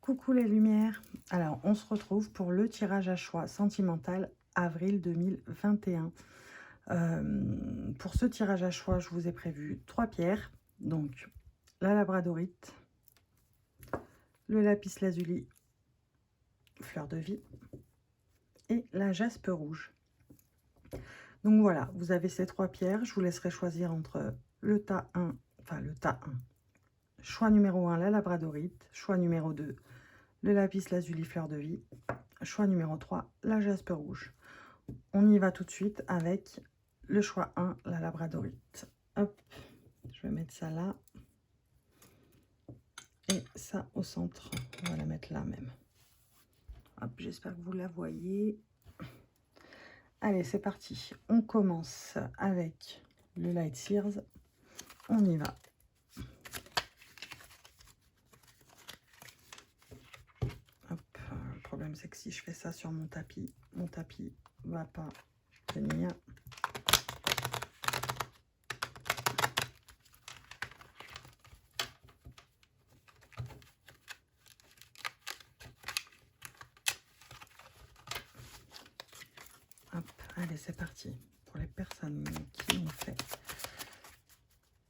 Coucou les lumières. Alors, on se retrouve pour le tirage à choix sentimental avril 2021. Pour ce tirage à choix, je vous ai prévu 3 pierres. Donc, la labradorite, le lapis lazuli, fleur de vie et la jaspe rouge. Donc voilà, vous avez ces 3 pierres. Je vous laisserai choisir entre le tas 1, choix numéro 1, la labradorite, choix numéro 2, le lapis lazuli fleur de vie, choix numéro 3, la jaspe rouge. On y va tout de suite avec le choix 1, la labradorite. Hop, je vais mettre ça là. Et ça au centre. On va la mettre là même. Hop, j'espère que vous la voyez. Allez, c'est parti. On commence avec le Light Sears. On y va. Hop, le problème c'est que si je fais ça sur mon tapis va pas tenir. Hop, allez, c'est parti. Pour les personnes qui ont fait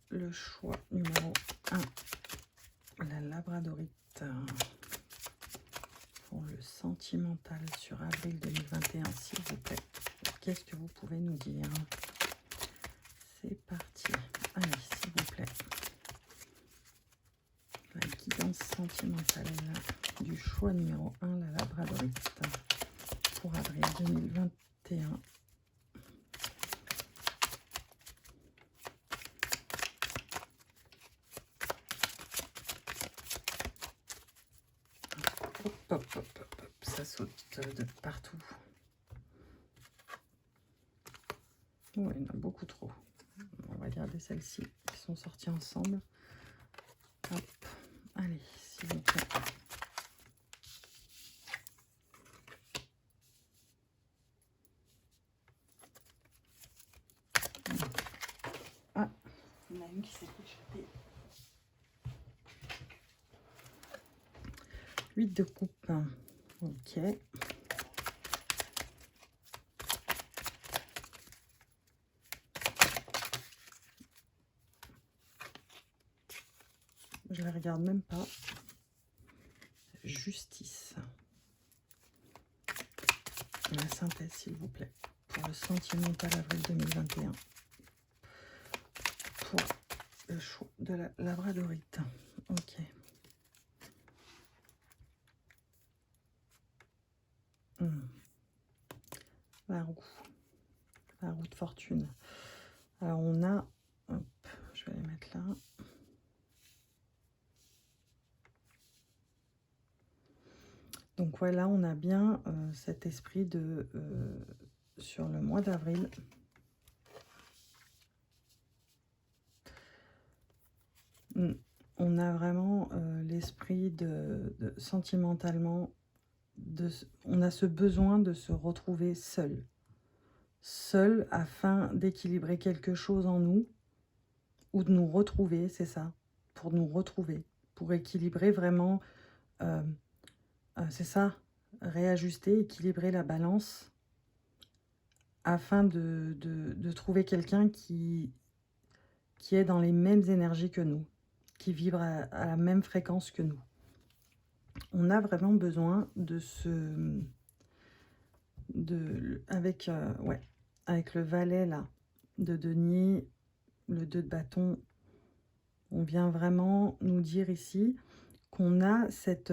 le choix numéro 1, la labradorite, pour le sentimental sur avril 2021, s'il vous plaît. Qu'est-ce que vous pouvez nous dire? C'est parti. Allez, s'il vous plaît. La guidance sentimentale du choix numéro 1, la labradorite, pour avril 2021. Hop, hop, hop, hop, hop, ça saute de partout. Oh, il y en a beaucoup trop. On va garder celles-ci qui sont sorties ensemble. Hop, allez, s'il vous plaît. Ah, il y en a une qui s'est échappée. 8 de coupe. Ok. Je la regarde même pas. Justice. La synthèse, s'il vous plaît. Pour le sentimental avril 2021. Pour le choix de la labradorite. Ok. La roue. La roue de fortune. Alors on a... Hop, je vais les mettre là. Donc voilà, on a bien cet esprit de... sur le mois d'avril. On a vraiment l'esprit de sentimentalement, on a ce besoin de se retrouver seul. Seul afin d'équilibrer quelque chose en nous, ou de nous retrouver, c'est ça, pour nous retrouver, pour équilibrer vraiment, c'est ça, réajuster, équilibrer la balance, afin de trouver quelqu'un qui est dans les mêmes énergies que nous, qui vibre à la même fréquence que nous. On a vraiment besoin de avec le valet là, de denier, le 2 de bâton, on vient vraiment nous dire ici qu'on a cette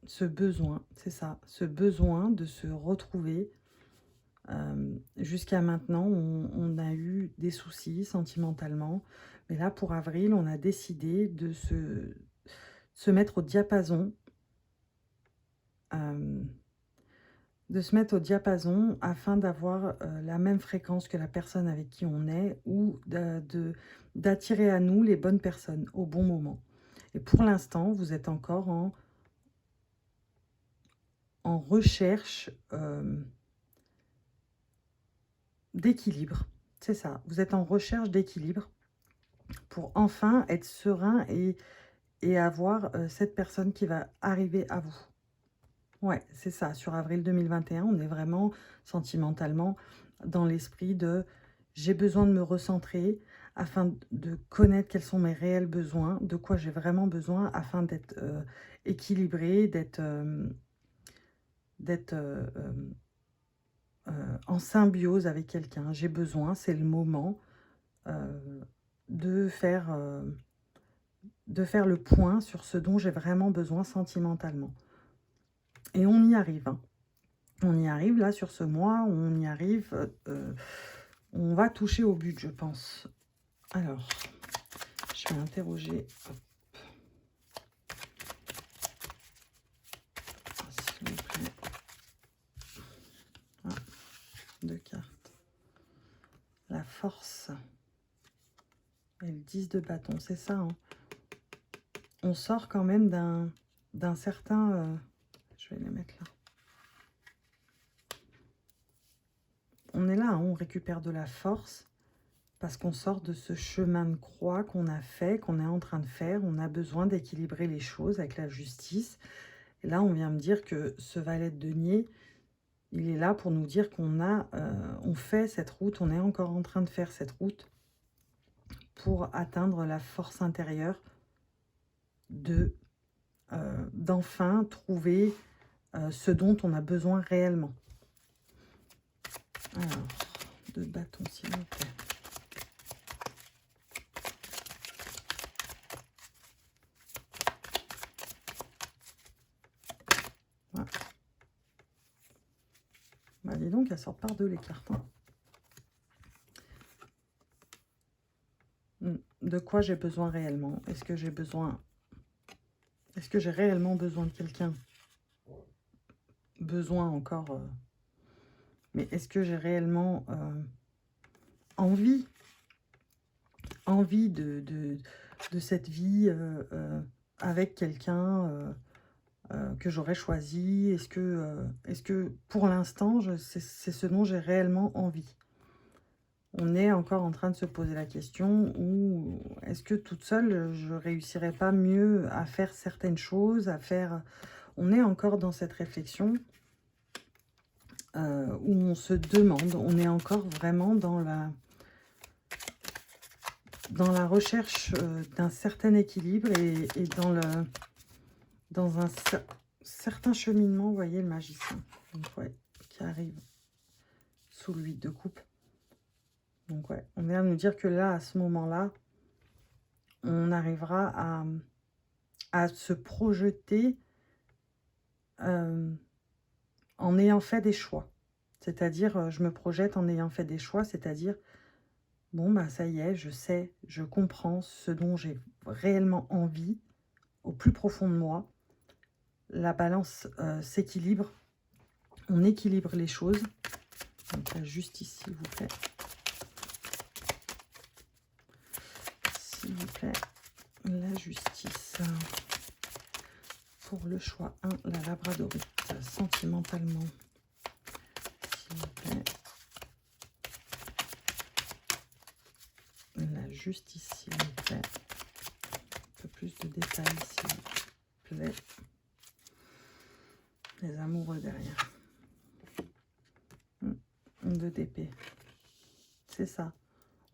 ce besoin, c'est ça, ce besoin de se retrouver. Jusqu'à maintenant, on a eu des soucis sentimentalement, mais là pour avril, on a décidé de se mettre au diapason, afin d'avoir la même fréquence que la personne avec qui on est, ou d'attirer à nous les bonnes personnes au bon moment. Et pour l'instant, vous êtes encore en recherche d'équilibre. C'est ça, vous êtes en recherche d'équilibre. pour enfin être serein et avoir cette personne qui va arriver à vous. Ouais, c'est ça. Sur avril 2021, on est vraiment sentimentalement dans l'esprit de j'ai besoin de me recentrer afin de connaître quels sont mes réels besoins, de quoi j'ai vraiment besoin afin d'être équilibré, d'être en symbiose avec quelqu'un. J'ai besoin, c'est le moment euh, de faire, euh, de faire le point sur ce dont j'ai vraiment besoin sentimentalement. Et on y arrive, hein. On y arrive là sur ce mois, on y arrive, on va toucher au but, je pense. Alors, je vais interroger, hop, s'il vous plaît. Ah, 2 cartes. La force et le 10 de bâton, c'est ça, hein. On sort quand même d'un certain... je vais les mettre là. On est là, hein, on récupère de la force parce qu'on sort de ce chemin de croix qu'on a fait, qu'on est en train de faire. On a besoin d'équilibrer les choses avec la justice. Et là, on vient me dire que ce valet de denier, il est là pour nous dire qu'on on fait cette route, on est encore en train de faire cette route pour atteindre la force intérieure d'enfin trouver ce dont on a besoin réellement. Alors, 2 bâtons, s'il vous plaît. Voilà. Bah, dis donc, elles sortent par deux les cartes, hein. De quoi j'ai besoin réellement? Est-ce que j'ai besoin... Est-ce que j'ai réellement besoin de quelqu'un? Besoin encore... mais est-ce que j'ai réellement envie de cette vie avec quelqu'un que j'aurais choisi? Est-ce que pour l'instant, c'est ce dont j'ai réellement envie? On est encore en train de se poser la question, ou est-ce que toute seule, je réussirais pas mieux à faire certaines choses, à faire... On est encore dans cette réflexion où on se demande, on est encore vraiment dans la recherche d'un certain équilibre et dans un certain cheminement. Vous voyez le magicien, donc, ouais, qui arrive sous le 8 de coupe. Donc ouais, on vient de nous dire que là, à ce moment-là, on arrivera à se projeter en ayant fait des choix. C'est-à-dire, je me projette en ayant fait des choix, c'est-à-dire, bon, bah ça y est, je sais, je comprends ce dont j'ai réellement envie, au plus profond de moi. La balance s'équilibre, on équilibre les choses. Donc la justice, s'il vous plaît. S'il vous plaît, la justice. Pour le choix 1, la labradorite, sentimentalement. S'il vous plaît. La justice, s'il vous plaît. Un peu plus de détails, s'il vous plaît. Les amoureux derrière. 2 d'épée. C'est ça.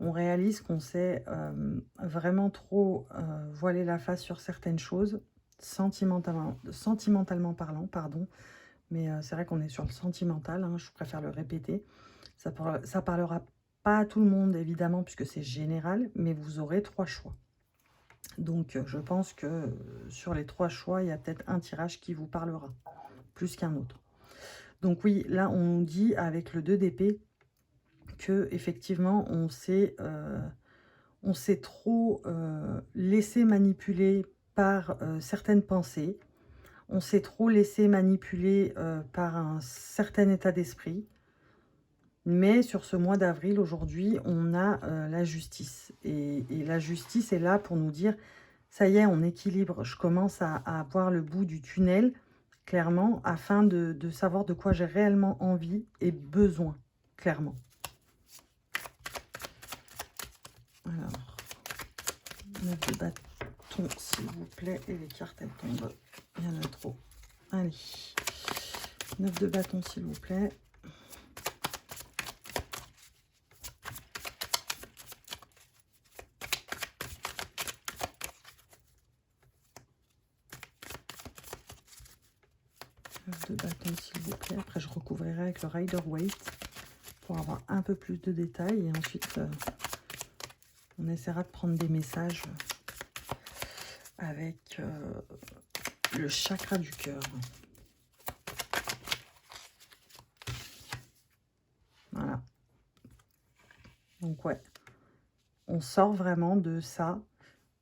On réalise qu'on s'est vraiment trop voilé la face sur certaines choses, sentimentalement parlant, pardon. Mais c'est vrai qu'on est sur le sentimental, hein, je préfère le répéter. Ça parlera pas à tout le monde, évidemment, puisque c'est général, mais vous aurez 3 choix. Donc, je pense que sur les 3 choix, il y a peut-être un tirage qui vous parlera, plus qu'un autre. Donc oui, là, on dit avec le 2 d'épée que effectivement, on s'est trop laissé manipuler par certaines pensées. On s'est trop laissé manipuler par un certain état d'esprit. Mais sur ce mois d'avril, aujourd'hui, on a la justice. Et la justice est là pour nous dire, ça y est, on équilibre. Je commence à voir le bout du tunnel, clairement, afin de savoir de quoi j'ai réellement envie et besoin, clairement. Alors, 9 de bâton, s'il vous plaît. Et les cartes, elles tombent. Il y en a trop. Allez. 9 de bâton, s'il vous plaît. De bâton, s'il vous plaît. Après, je recouvrirai avec le Rider-Waite pour avoir un peu plus de détails. Et ensuite, on essaiera de prendre des messages avec le chakra du cœur. Voilà. Donc, ouais. On sort vraiment de ça.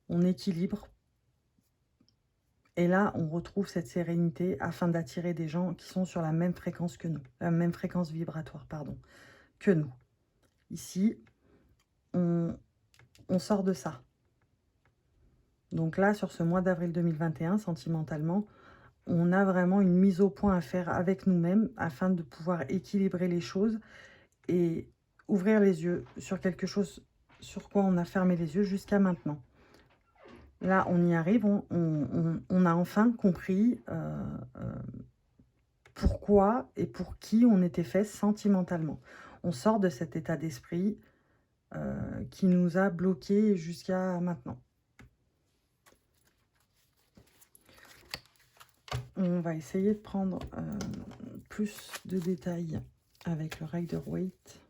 On équilibre. Et là, on retrouve cette sérénité afin d'attirer des gens qui sont sur la même fréquence que nous. La même fréquence vibratoire, pardon, que nous. Ici, on sort de ça. Donc là, sur ce mois d'avril 2021, sentimentalement, on a vraiment une mise au point à faire avec nous-mêmes afin de pouvoir équilibrer les choses et ouvrir les yeux sur quelque chose sur quoi on a fermé les yeux jusqu'à maintenant. Là, on y arrive, on a enfin compris pourquoi et pour qui on était fait sentimentalement. On sort de cet état d'esprit qui nous a bloqués jusqu'à maintenant. On va essayer de prendre plus de détails avec le Rider-Waite.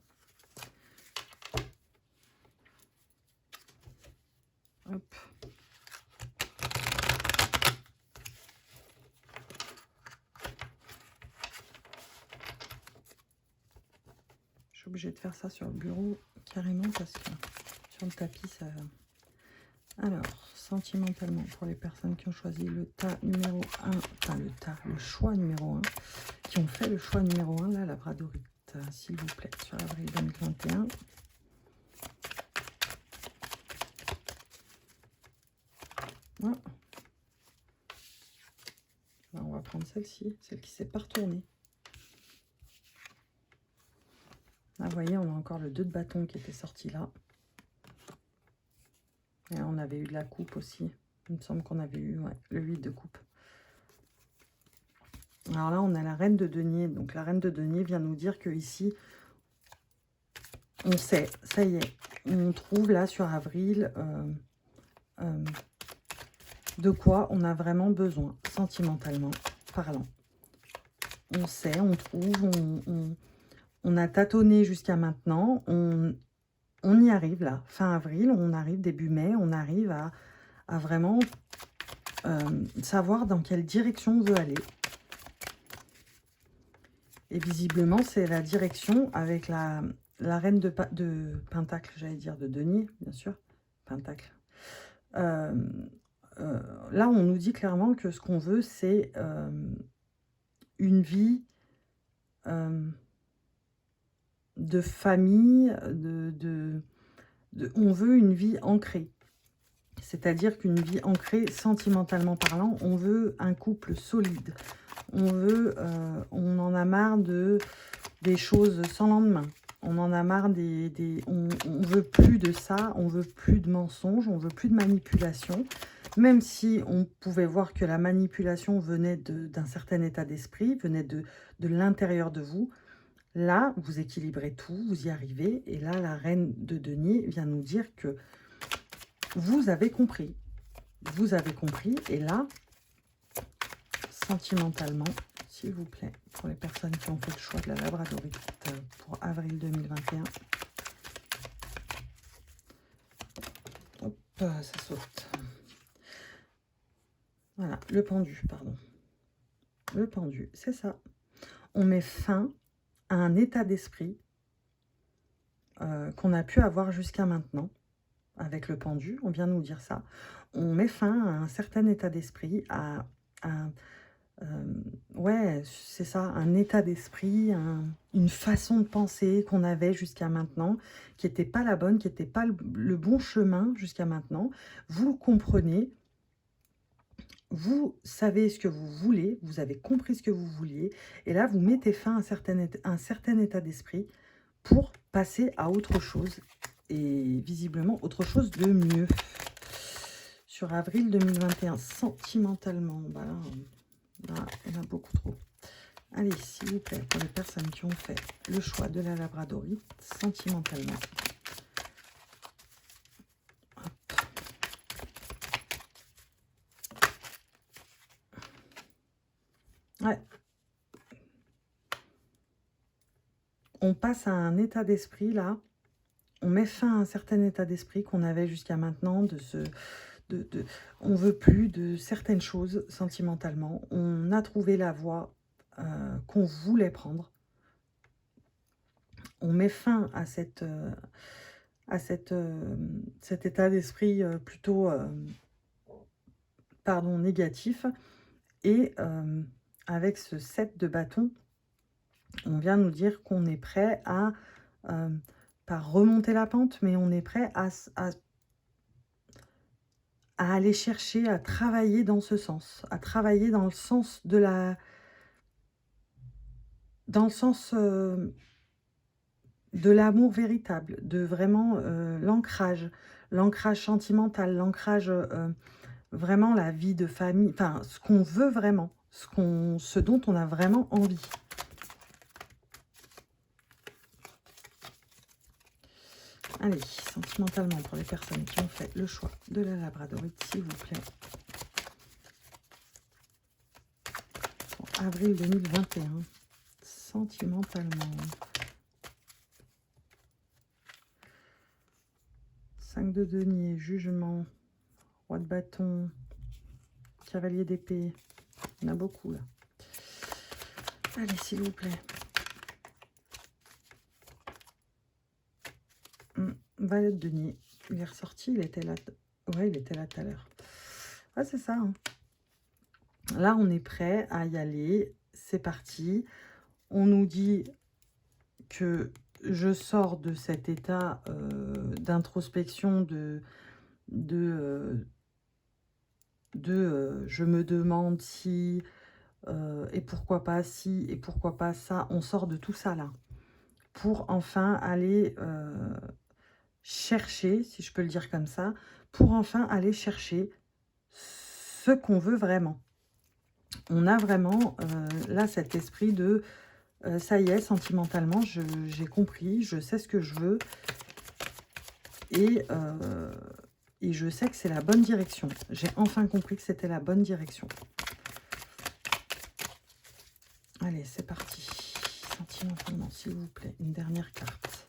Hop. Je suis obligée de faire ça sur le bureau carrément parce que sur le tapis, ça... Alors, sentimentalement, pour les personnes qui ont choisi le tas numéro 1, enfin le choix numéro 1, qui ont fait le choix numéro 1, là, la Labradorite, s'il vous plaît, sur avril 2021. Voilà. Alors, on va prendre celle-ci, celle qui s'est pas retournée. Là, vous voyez, on a encore le 2 de bâton qui était sorti là. Et là, on avait eu de la coupe aussi. Il me semble qu'on avait eu le 8 de coupe. Alors là, on a la reine de denier. Donc la reine de denier vient nous dire que ici, on sait, ça y est, on trouve là sur avril de quoi on a vraiment besoin, sentimentalement parlant. On sait, on trouve, on a tâtonné jusqu'à maintenant, on y arrive là, fin avril, on arrive début mai, on arrive à vraiment savoir dans quelle direction on veut aller. Et visiblement, c'est la direction avec la reine de Pentacle, j'allais dire de denier, bien sûr, Pentacle. Là, on nous dit clairement que ce qu'on veut, c'est une vie de famille, on veut une vie ancrée. C'est-à-dire qu'une vie ancrée, sentimentalement parlant, on veut un couple solide. On en a marre des choses sans lendemain. On en a marre on veut plus de ça, on veut plus de mensonges, on veut plus de manipulation. Même si on pouvait voir que la manipulation venait d'un certain état d'esprit, venait de l'intérieur de vous. Là, vous équilibrez tout, vous y arrivez. Et là, la reine de denier vient nous dire que vous avez compris. Vous avez compris. Et là, sentimentalement, s'il vous plaît, pour les personnes qui ont fait le choix de la Labradorite pour avril 2021. Hop, ça saute. Voilà, le pendu, pardon. Le pendu, c'est ça. On met fin à un état d'esprit qu'on a pu avoir jusqu'à maintenant. Avec le pendu, on vient nous dire ça. On met fin à un certain état d'esprit, ouais, c'est ça, un état d'esprit, une façon de penser qu'on avait jusqu'à maintenant, qui n'était pas la bonne, qui n'était pas le bon chemin jusqu'à maintenant. Vous comprenez, vous savez ce que vous voulez, vous avez compris ce que vous vouliez, et là, vous mettez fin à un certain état d'esprit pour passer à autre chose, et visiblement autre chose de mieux. sur avril 2021, sentimentalement. Bah là, on a beaucoup trop. Allez, s'il vous plaît, pour les personnes qui ont fait le choix de la labradorite, sentimentalement. Hop. Ouais. On passe à un état d'esprit, là. On met fin à un certain état d'esprit qu'on avait jusqu'à maintenant, on veut plus de certaines choses sentimentalement. On a trouvé la voie qu'on voulait prendre. On met fin à cet état d'esprit plutôt négatif. Et avec ce 7 de bâton, on vient nous dire qu'on est prêt à, pas remonter la pente, mais on est prêt à aller chercher, à travailler dans ce sens, à travailler dans le sens de la... Dans le sens de l'amour véritable, de vraiment l'ancrage sentimental, l'ancrage, vraiment la vie de famille, enfin, ce qu'on veut vraiment, ce dont on a vraiment envie. Allez, sentimentalement, pour les personnes qui ont fait le choix de la labradorite, s'il vous plaît. En avril 2021, sentimentalement. 5 de denier, jugement, roi de bâton, cavalier d'épée. Il y en a beaucoup, là. Allez, s'il vous plaît. Valet de denier. Il est ressorti, il était là. Ouais, il était là tout à l'heure. Ah, c'est ça. Hein. Là, on est prêt à y aller. C'est parti. On nous dit que je sors de cet état d'introspection, je me demande si, et pourquoi pas si, et pourquoi pas ça. On sort de tout ça là. Pour enfin aller chercher, si je peux le dire comme ça, pour enfin aller chercher ce qu'on veut vraiment. On a vraiment là cet esprit de ça y est, sentimentalement, j'ai compris, je sais ce que je veux et je sais que c'est la bonne direction. J'ai enfin compris que c'était la bonne direction. Allez, c'est parti. Sentimentalement, s'il vous plaît, une dernière carte.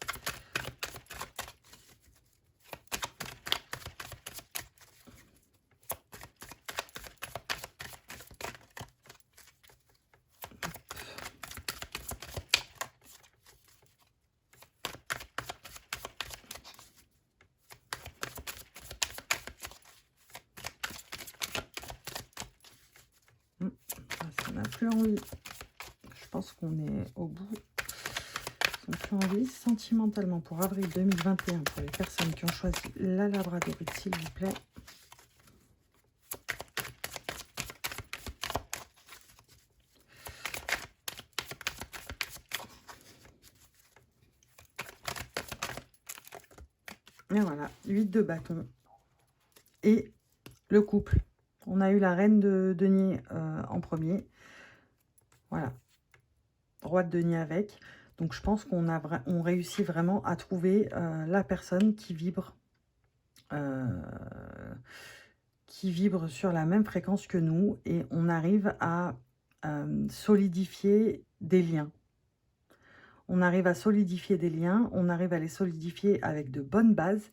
Ça n'a plus envie. Je pense qu'on est au bout. Ça n'a plus envie. Sentimentalement, pour avril 2021, pour les personnes qui ont choisi la labradorite, s'il vous plaît. Et voilà, 8 de bâton. Et le couple. On a eu la reine de denier en premier. Voilà. Roi de denier avec. Donc, je pense on réussit vraiment à trouver la personne qui vibre sur la même fréquence que nous. Et on arrive à solidifier des liens. On arrive à solidifier des liens. On arrive à les solidifier avec de bonnes bases.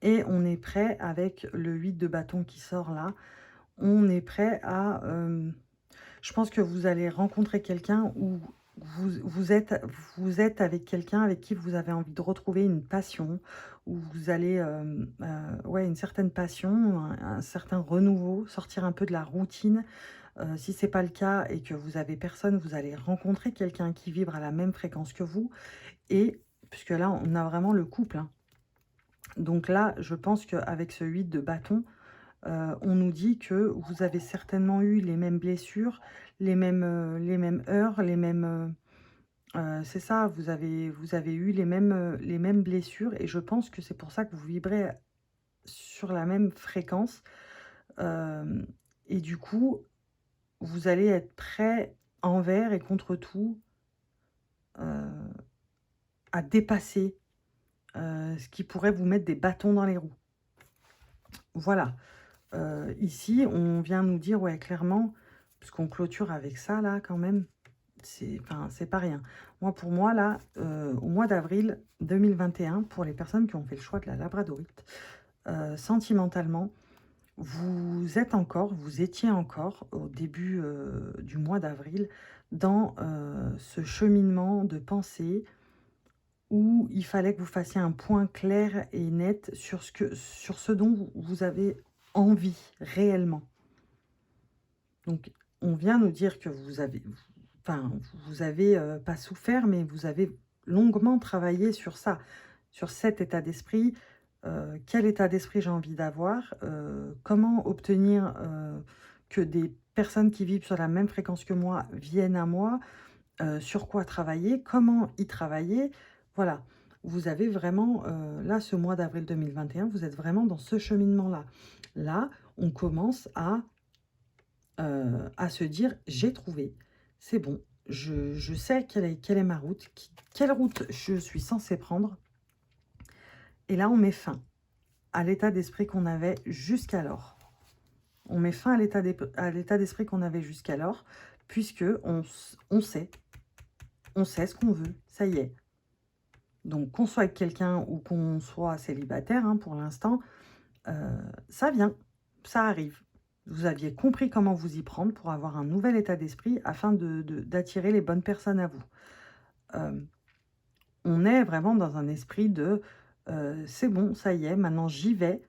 Et on est prêt avec le 8 de bâton qui sort là. On est prêt à... je pense que vous allez rencontrer quelqu'un où vous êtes avec quelqu'un avec qui vous avez envie de retrouver une passion, où vous allez... ouais, une certaine passion, un certain renouveau, sortir un peu de la routine. Si ce n'est pas le cas et que vous avez personne, vous allez rencontrer quelqu'un qui vibre à la même fréquence que vous. Et puisque là, on a vraiment le couple, hein. Donc là, je pense qu'avec ce 8 de bâton, on nous dit que vous avez certainement eu les mêmes blessures, les mêmes heures, les mêmes... c'est ça, vous avez eu les mêmes blessures. Et je pense que c'est pour ça que vous vibrez sur la même fréquence. Et du coup, vous allez être prêt envers et contre tout à dépasser ce qui pourrait vous mettre des bâtons dans les roues. Voilà. Ici, on vient nous dire, ouais, clairement, puisqu'on clôture avec ça, là, quand même, c'est pas rien. Moi, pour moi, là, au mois d'avril 2021, pour les personnes qui ont fait le choix de la labradorite, sentimentalement, vous étiez encore au début du mois d'avril dans ce cheminement de pensée où il fallait que vous fassiez un point clair et net sur ce dont vous avez envie réellement. Donc, on vient nous dire que vous avez pas souffert, mais vous avez longuement travaillé sur ça, sur cet état d'esprit. Quel état d'esprit j'ai envie d'avoir, comment obtenir que des personnes qui vivent sur la même fréquence que moi viennent à moi, sur quoi travailler, comment y travailler. Voilà, vous avez vraiment, là, ce mois d'avril 2021, vous êtes vraiment dans ce cheminement-là. Là, on commence à se dire: «J'ai trouvé, c'est bon, je sais quelle est ma route, quelle route je suis censée prendre». Et là, on met fin à l'état d'esprit qu'on avait jusqu'alors. On met fin à l'état d'esprit qu'on avait jusqu'alors, puisque on sait ce qu'on veut, ça y est. Donc, qu'on soit avec quelqu'un ou qu'on soit célibataire, hein, pour l'instant, ça vient, ça arrive. Vous aviez compris comment vous y prendre pour avoir un nouvel état d'esprit afin d'attirer les bonnes personnes à vous. On est vraiment dans un esprit de c'est bon, ça y est, maintenant j'y vais,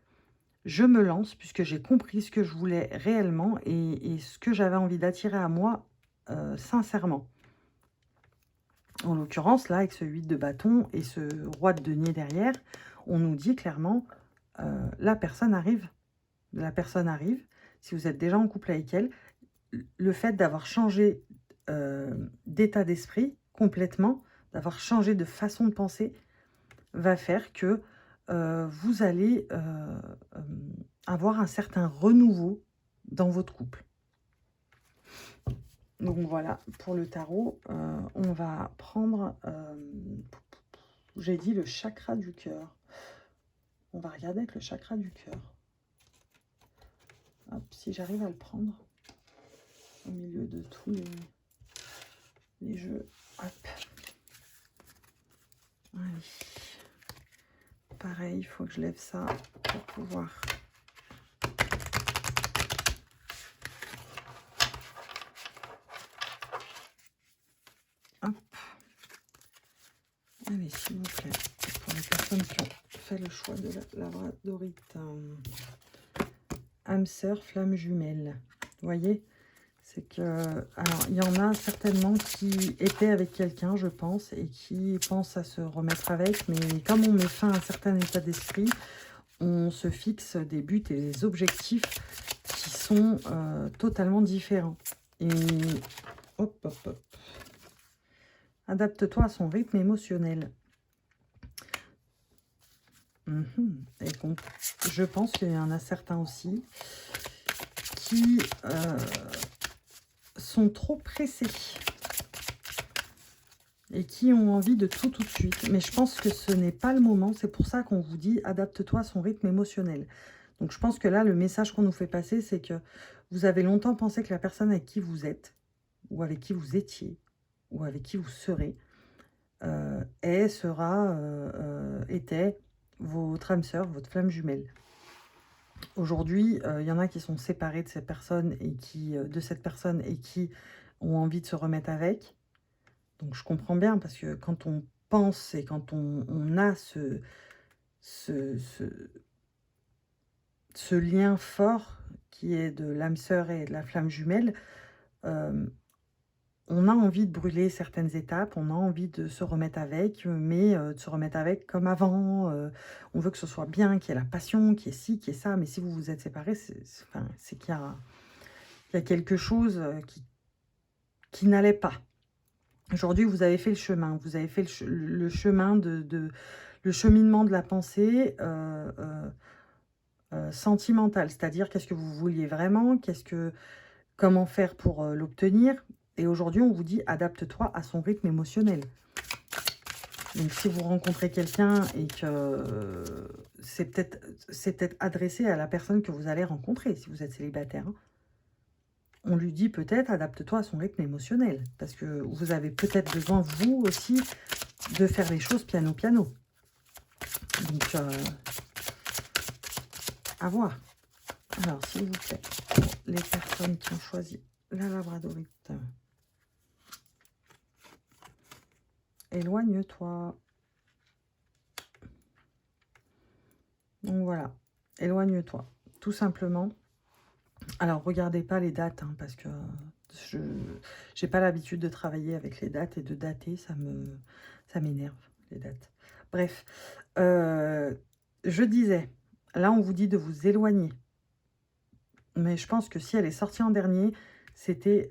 je me lance puisque j'ai compris ce que je voulais réellement et ce que j'avais envie d'attirer à moi sincèrement. En l'occurrence, là, avec ce 8 de bâton et ce roi de denier derrière, on nous dit clairement la personne arrive. La personne arrive. Si vous êtes déjà en couple avec elle, le fait d'avoir changé d'état d'esprit complètement, d'avoir changé de façon de penser, va faire que vous allez avoir un certain renouveau dans votre couple. Donc voilà, pour le tarot, on va prendre, j'ai dit le chakra du cœur. On va regarder avec le chakra du cœur. Hop, si j'arrive à le prendre au milieu de tous les jeux. Hop. Allez. Pareil, il faut que je lève ça pour pouvoir... Hop. Allez, s'il vous plaît, pour les personnes qui ont fait le choix de la labradorite, âme sœur, flamme jumelle. Vous voyez, c'est que... Alors, il y en a certainement qui étaient avec quelqu'un, je pense, et qui pensent à se remettre avec, mais comme on met fin à un certain état d'esprit, on se fixe des buts et des objectifs qui sont totalement différents. Et hop, hop, hop. Adapte-toi à son rythme émotionnel. Et donc, je pense qu'il y en a certains aussi qui sont trop pressés et qui ont envie de tout de suite. Mais je pense que ce n'est pas le moment. C'est pour ça qu'on vous dit adapte-toi à son rythme émotionnel. Donc, je pense que là, le message qu'on nous fait passer, c'est que vous avez longtemps pensé que la personne avec qui vous êtes, ou avec qui vous étiez, ou avec qui vous serez, était votre âme sœur, votre flamme jumelle. Aujourd'hui, il y en a qui sont séparés de cette personne et qui ont envie de se remettre avec. Donc je comprends bien, parce que quand on pense et quand on a ce lien fort qui est de l'âme sœur et de la flamme jumelle, on a envie de brûler certaines étapes, on a envie de se remettre avec, mais de se remettre avec comme avant. On veut que ce soit bien, qu'il y ait la passion, qu'il y ait ci, qu'il y ait ça. Mais si vous vous êtes séparés, c'est qu'il y a quelque chose qui n'allait pas. Aujourd'hui, vous avez fait le chemin. Vous avez fait le chemin le cheminement de la pensée. sentimental, c'est-à-dire qu'est-ce que vous vouliez vraiment, comment faire pour l'obtenir. Et aujourd'hui, on vous dit adapte-toi à son rythme émotionnel. Donc, si vous rencontrez quelqu'un et que c'est peut-être adressé à la personne que vous allez rencontrer, si vous êtes célibataire, hein. On lui dit peut-être adapte-toi à son rythme émotionnel, parce que vous avez peut-être besoin, vous aussi, de faire les choses piano piano. Donc, à voir. Alors, s'il vous plaît, pour les personnes qui ont choisi la labradorite, éloigne-toi. Donc voilà, éloigne-toi, tout simplement. Alors, regardez pas les dates, hein, parce que je n'ai pas l'habitude de travailler avec les dates et de dater, ça m'énerve, les dates. Bref, je disais, là, on vous dit de vous éloigner. Mais je pense que si elle est sortie en dernier, c'était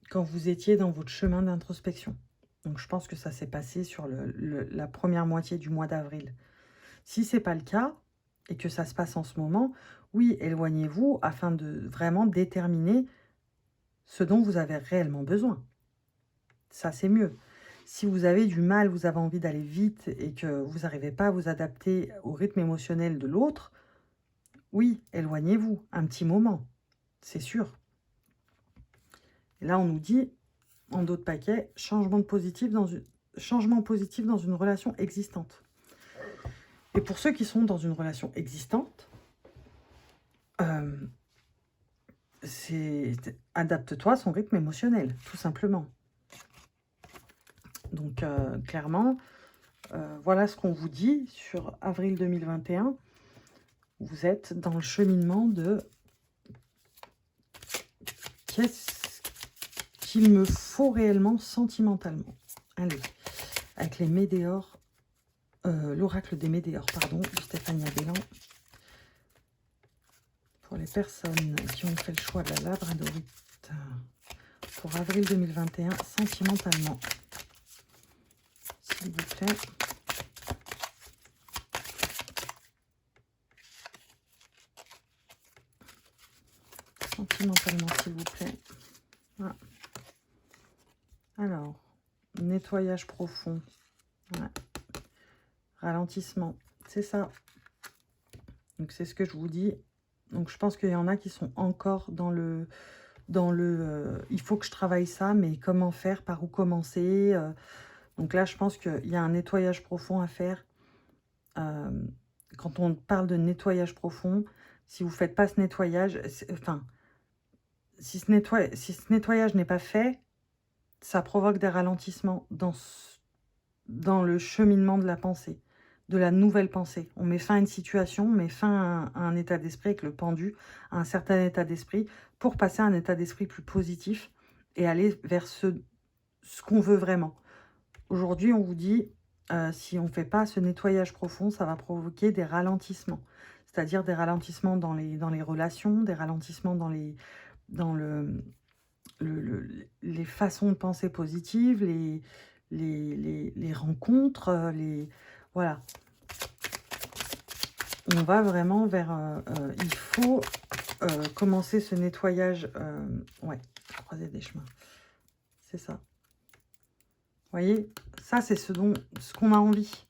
quand vous étiez dans votre chemin d'introspection. Donc, je pense que ça s'est passé sur la première moitié du mois d'avril. Si ce n'est pas le cas, et que ça se passe en ce moment, oui, éloignez-vous afin de vraiment déterminer ce dont vous avez réellement besoin. Ça, c'est mieux. Si vous avez du mal, vous avez envie d'aller vite et que vous n'arrivez pas à vous adapter au rythme émotionnel de l'autre, oui, éloignez-vous un petit moment, c'est sûr. Et là, on nous dit, en dos de paquet, changement positif dans une relation existante. Et pour ceux qui sont dans une relation existante, adapte-toi à son rythme émotionnel, tout simplement. Donc, clairement, voilà ce qu'on vous dit sur avril 2021. Vous êtes dans le cheminement de qu'est-ce qu'il me faut réellement sentimentalement. Allez, avec les météores, l'oracle des météores, pardon, de Stéphanie Abellan. Pour les personnes qui ont fait le choix de la labradorite pour avril 2021, sentimentalement. S'il vous plaît. Sentimentalement, s'il vous plaît. Voilà. Alors, nettoyage profond. Voilà. Ralentissement. C'est ça. Donc, c'est ce que je vous dis. Donc, je pense qu'il y en a qui sont encore dans le il faut que je travaille ça, mais comment faire, par où commencer. Donc là, je pense qu'il y a un nettoyage profond à faire. Quand on parle de nettoyage profond, si vous ne faites pas ce nettoyage, si ce nettoyage n'est pas fait, ça provoque des ralentissements dans le cheminement de la pensée, de la nouvelle pensée. On met fin à une situation, on met fin à un état d'esprit avec le pendu, à un certain état d'esprit, pour passer à un état d'esprit plus positif et aller vers ce qu'on veut vraiment. Aujourd'hui, on vous dit, si on ne fait pas ce nettoyage profond, ça va provoquer des ralentissements. C'est-à-dire des ralentissements dans les relations, des ralentissements dans les façons de penser positives, les rencontres, voilà. On va vraiment vers... il faut commencer ce nettoyage... ouais, croiser des chemins. C'est ça. Vous voyez, ça, c'est ce qu'on a envie.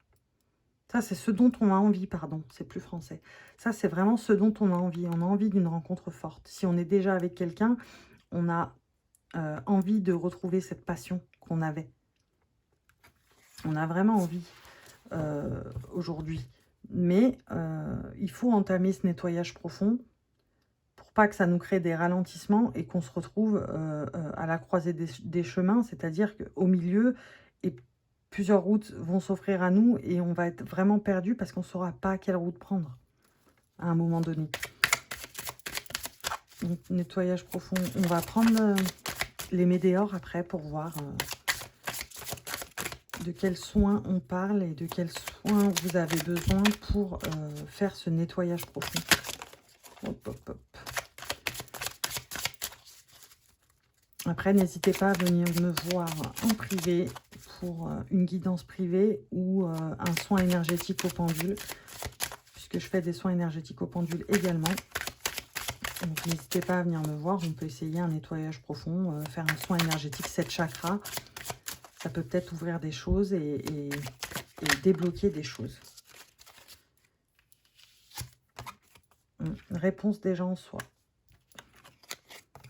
Ça, c'est ce dont on a envie, pardon. C'est plus français. Ça, c'est vraiment ce dont on a envie. On a envie d'une rencontre forte. Si on est déjà avec quelqu'un, on a envie de retrouver cette passion qu'on avait. On a vraiment envie aujourd'hui. Mais il faut entamer ce nettoyage profond pour pas que ça nous crée des ralentissements et qu'on se retrouve à la croisée des chemins, c'est-à-dire qu'au milieu, et plusieurs routes vont s'offrir à nous et on va être vraiment perdu parce qu'on ne saura pas quelle route prendre à un moment donné. Donc, nettoyage profond. On va prendre les météores après pour voir de quels soins on parle et de quels soins vous avez besoin pour faire ce nettoyage profond. Hop, hop, hop. Après, n'hésitez pas à venir me voir en privé pour une guidance privée ou un soin énergétique au pendule puisque je fais des soins énergétiques au pendule également. Donc n'hésitez pas à venir me voir, on peut essayer un nettoyage profond, faire un soin énergétique 7 chakras. Ça peut peut-être ouvrir des choses et débloquer des choses. Réponse déjà en soi.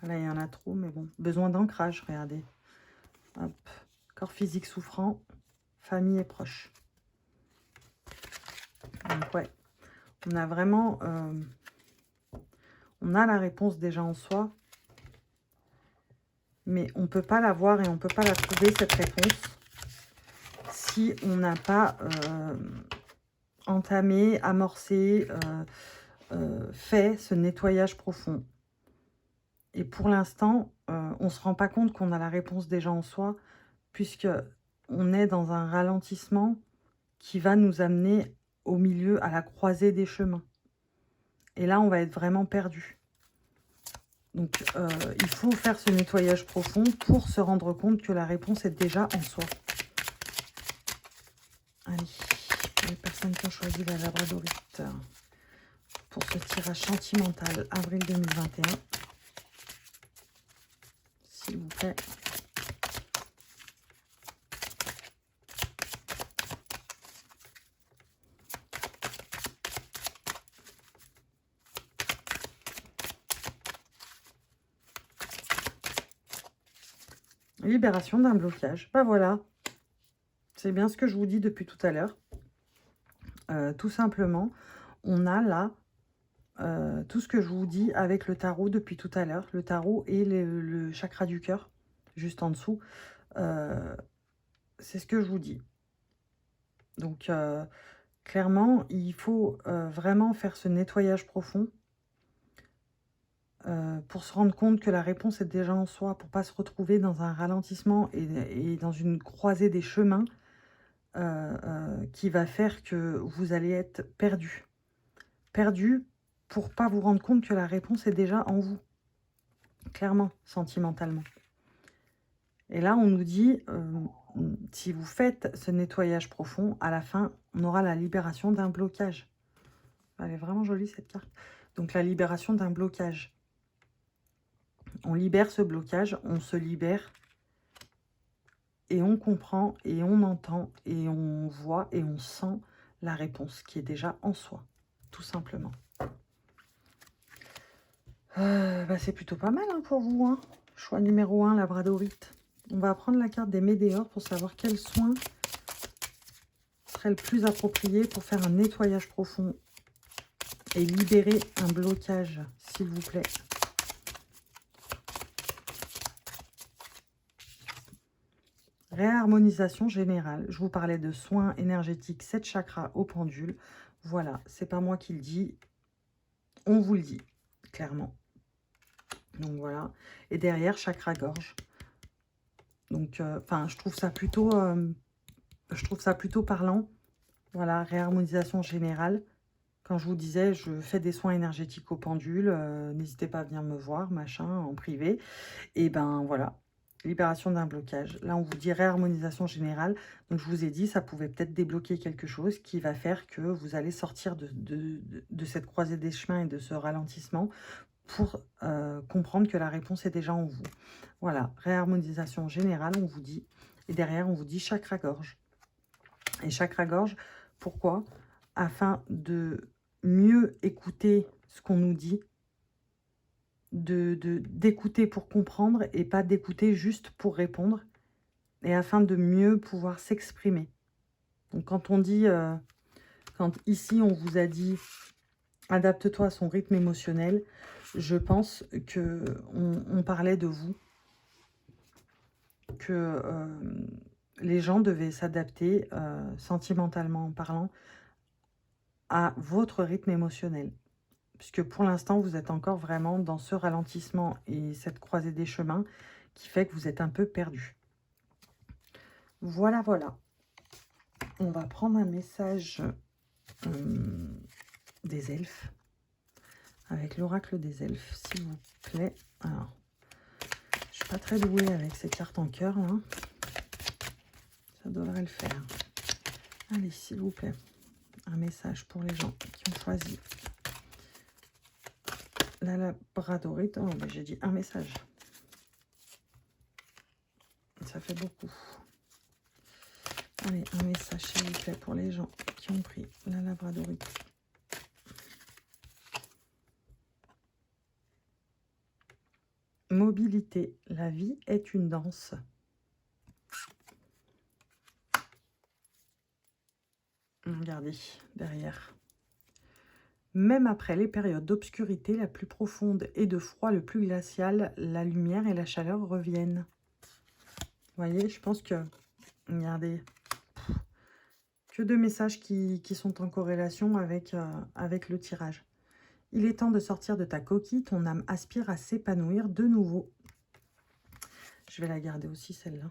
Là, il y en a trop, mais bon. Besoin d'ancrage, regardez. Hop. Corps physique souffrant, famille et proches. Donc, ouais. On a vraiment... on a la réponse déjà en soi. Mais on ne peut pas la voir et on ne peut pas la trouver, cette réponse, si on n'a pas entamé, amorcé, fait ce nettoyage profond. Et pour l'instant, on ne se rend pas compte qu'on a la réponse déjà en soi, puisque on est dans un ralentissement qui va nous amener au milieu, à la croisée des chemins. Et là, on va être vraiment perdu. Donc, il faut faire ce nettoyage profond pour se rendre compte que la réponse est déjà en soi. Allez, pour les personnes qui ont choisi la labradorite, pour ce tirage sentimental avril 2021, s'il vous plaît. Libération d'un blocage. Ben voilà. C'est bien ce que je vous dis depuis tout à l'heure. Tout simplement, on a là tout ce que je vous dis avec le tarot depuis tout à l'heure. Le tarot et le chakra du cœur, juste en dessous. C'est ce que je vous dis. Donc, clairement, il faut vraiment faire ce nettoyage profond pour se rendre compte que la réponse est déjà en soi, pour ne pas se retrouver dans un ralentissement et dans une croisée des chemins qui va faire que vous allez être perdu. Perdu pour pas vous rendre compte que la réponse est déjà en vous. Clairement, sentimentalement. Et là, on nous dit, si vous faites ce nettoyage profond, à la fin, on aura la libération d'un blocage. Elle est vraiment jolie, cette carte. Donc, la libération d'un blocage. On libère ce blocage, on se libère et on comprend et on entend et on voit et on sent la réponse qui est déjà en soi, tout simplement. Bah, c'est plutôt pas mal hein, pour vous. Hein. Choix numéro 1, labradorite. On va prendre la carte des météores pour savoir quel soin serait le plus approprié pour faire un nettoyage profond et libérer un blocage, s'il vous plaît. Réharmonisation générale. Je vous parlais de soins énergétiques 7 chakras au pendule. Voilà, c'est pas moi qui le dis. On vous le dit, clairement. Donc voilà. Et derrière, chakra gorge. Donc, enfin, je trouve ça plutôt parlant. Voilà, réharmonisation générale. Quand je vous disais, je fais des soins énergétiques au pendule, n'hésitez pas à venir me voir, machin, en privé. Et ben voilà, libération d'un blocage. Là, on vous dit réharmonisation générale. Donc, je vous ai dit, ça pouvait peut-être débloquer quelque chose qui va faire que vous allez sortir de cette croisée des chemins et de ce ralentissement pour comprendre que la réponse est déjà en vous. Voilà, réharmonisation générale, on vous dit. Et derrière, on vous dit chakra-gorge. Et chakra-gorge, pourquoi? Afin de mieux écouter ce qu'on nous dit, d'écouter pour comprendre et pas d'écouter juste pour répondre, et afin de mieux pouvoir s'exprimer. Donc quand on dit, quand ici on vous a dit adapte-toi à son rythme émotionnel, je pense que on parlait de vous, que les gens devaient s'adapter sentimentalement parlant à votre rythme émotionnel. Puisque pour l'instant, vous êtes encore vraiment dans ce ralentissement et cette croisée des chemins qui fait que vous êtes un peu perdu. Voilà, voilà. On va prendre un message des elfes, avec l'oracle des elfes, s'il vous plaît. Alors, je suis pas très douée avec ces cartes en cœur, là. Ça devrait le faire. Allez, s'il vous plaît. Un message pour les gens qui ont choisi la labradorite. Oh, mais j'ai dit un message. Ça fait beaucoup. Allez, un message, s'il vous plaît, pour les gens qui ont pris la labradorite. Mobilité. La vie est une danse. Regardez, derrière. Même après les périodes d'obscurité la plus profonde et de froid le plus glacial, la lumière et la chaleur reviennent. Vous voyez, je pense que, regardez, que de messages qui sont en corrélation avec, avec le tirage. Il est temps de sortir de ta coquille, ton âme aspire à s'épanouir de nouveau. Je vais la garder aussi, celle-là.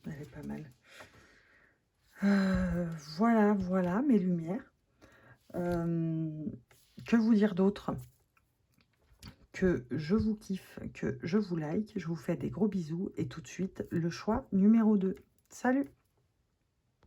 Elle est pas mal. Voilà, voilà mes lumières. Que vous dire d'autre? Que je vous kiffe, que je vous like. Je vous fais des gros bisous. Et tout de suite, le choix numéro 2. Salut!